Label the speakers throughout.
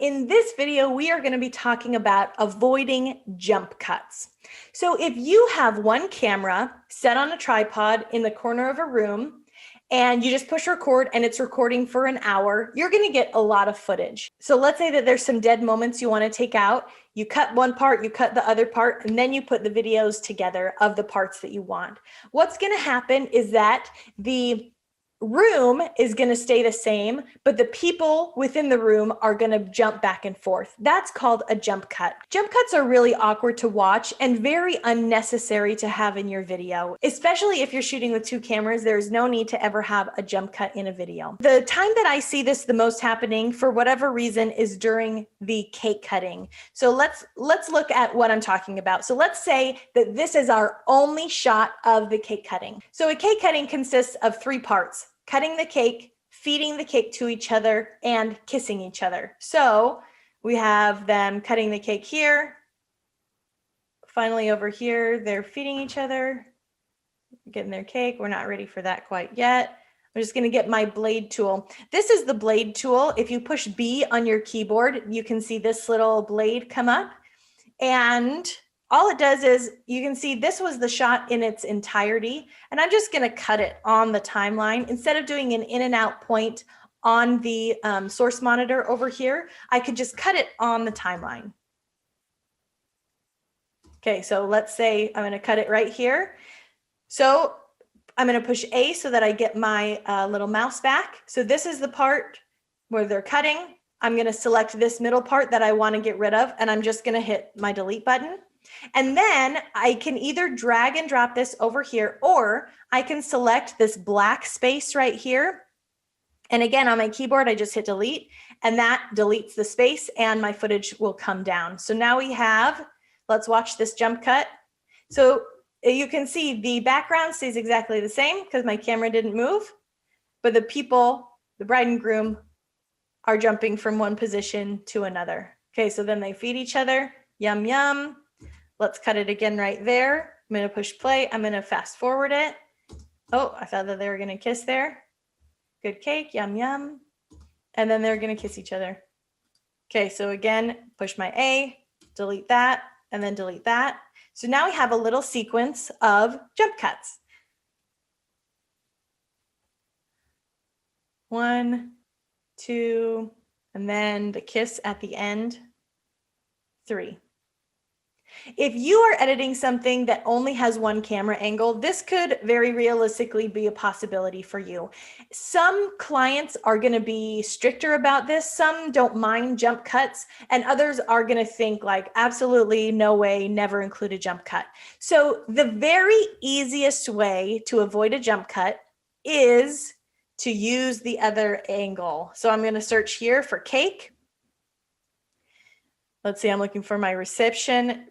Speaker 1: in this video, we are going to be talking about avoiding jump cuts. So if you have one camera set on a tripod in the corner of a room and you just push record and it's recording for an hour, you're going to get a lot of footage. So let's say that there's some dead moments you want to take out. You cut one part, you cut the other part, and then you put the videos together of the parts that you want. What's going to happen is that the room is going to stay the same, but the people within the room are going to jump back and forth. That's called a jump cut. Jump cuts are really awkward to watch and very unnecessary to have in your video, especially if you're shooting with two cameras. There's no need to ever have a jump cut in a video. The time that I see this the most happening, for whatever reason, is during the cake cutting. So let's look at what I'm talking about. So let's say that this is our only shot of the cake cutting. So a cake cutting consists of three parts: cutting the cake, feeding the cake to each other, and kissing each other. So we have them cutting the cake here. Finally over here, they're feeding each other, getting their cake. We're not ready for that quite yet. I'm just gonna get my blade tool. This is the blade tool. If you push B on your keyboard, you can see this little blade come up. And all it does is, you can see this was the shot in its entirety, and I'm just going to cut it on the timeline. Instead of doing an in and out point on the source monitor over here, I could just cut it on the timeline. Okay, so let's say I'm going to cut it right here. So I'm going to push A so that I get my little mouse back. So this is the part where they're cutting. I'm going to select this middle part that I want to get rid of, and I'm just going to hit my delete button. And then I can either drag and drop this over here, or I can select this black space right here. And again, on my keyboard, I just hit delete, and that deletes the space and my footage will come down. So now we have, let's watch this jump cut. So you can see the background stays exactly the same because my camera didn't move, but the people, the bride and groom, are jumping from one position to another. Okay, so then they feed each other. Yum, yum. Let's cut it again right there. I'm going to push play. I'm going to fast forward it. Oh, I thought that they were going to kiss there. Good cake. Yum, yum. And then they're going to kiss each other. Okay, so again, push my A, delete that, and then delete that. So now we have a little sequence of jump cuts. 1, 2, and then the kiss at the end. 3. If you are editing something that only has one camera angle, this could very realistically be a possibility for you. Some clients are going to be stricter about this. Some don't mind jump cuts, and others are going to think like, absolutely no way, never include a jump cut. So the very easiest way to avoid a jump cut is to use the other angle. So I'm going to search here for cake. Let's see, I'm looking for my reception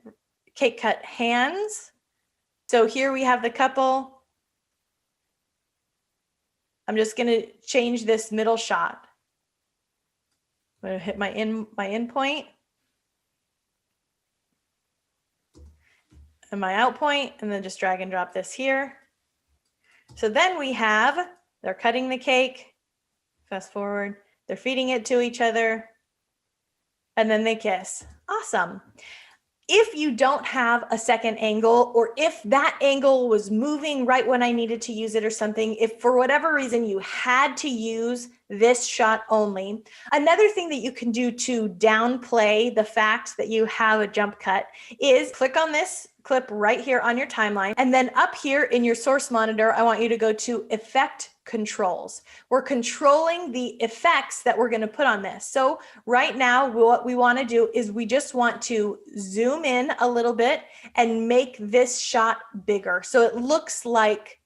Speaker 1: cake cut hands. So here we have the couple. I'm just going to change this middle shot. I'm going to hit my in point and my out point, and then just drag and drop this here. So then we have, they're cutting the cake. Fast forward, they're feeding it to each other, and then they kiss. Awesome. If you don't have a second angle, or if that angle was moving right when I needed to use it or something, if for whatever reason you had to use this shot only, another thing that you can do to downplay the fact that you have a jump cut is click on this clip right here on your timeline, and then up here in your source monitor, I want you to go to Effect Controls. We're controlling the effects that we're going to put on this. So right now, what we want to do is we just want to zoom in a little bit and make this shot bigger. So it looks like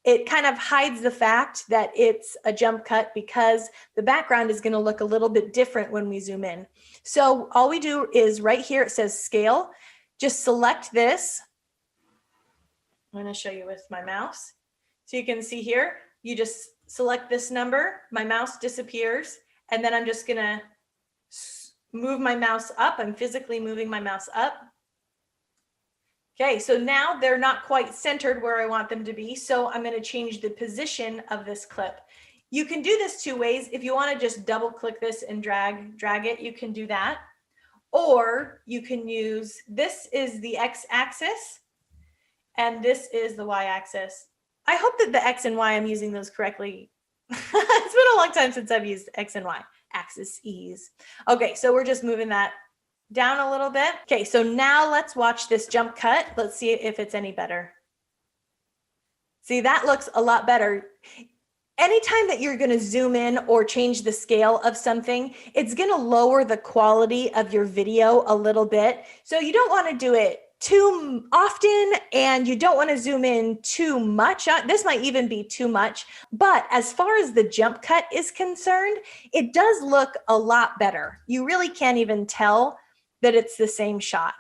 Speaker 1: it kind of hides the fact that it's a jump cut, because the background is going to look a little bit different when we zoom in. So all we do is right here, it says scale. Just select this. I'm going to show you with my mouse. So you can see here, you just select this number, my mouse disappears, and then I'm just going to move my mouse up. I'm physically moving my mouse up. Okay, so now they're not quite centered where I want them to be, so I'm going to change the position of this clip. You can do this two ways. If you want to just double click this and drag it, you can do that. Or you can use, this is the x-axis and this is the y-axis. I hope that the X and Y, I'm using those correctly. It's been a long time since I've used X and Y, axis ease. Okay, so we're just moving that down a little bit. Okay, so now let's watch this jump cut. Let's see if it's any better. See, that looks a lot better. Anytime that you're going to zoom in or change the scale of something, it's going to lower the quality of your video a little bit. So you don't want to do it too often and you don't want to zoom in too much. This might even be too much. But as far as the jump cut is concerned, it does look a lot better. You really can't even tell that it's the same shot,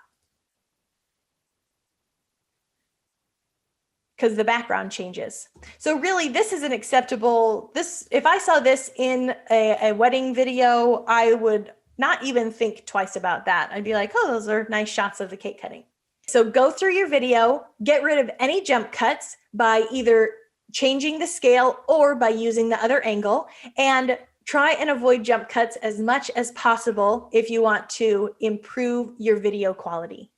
Speaker 1: because the background changes. So really, this is an acceptable, if I saw this in a wedding video, I would not even think twice about that. I'd be like, oh, those are nice shots of the cake cutting. So go through your video, get rid of any jump cuts by either changing the scale or by using the other angle, and try and avoid jump cuts as much as possible if you want to improve your video quality.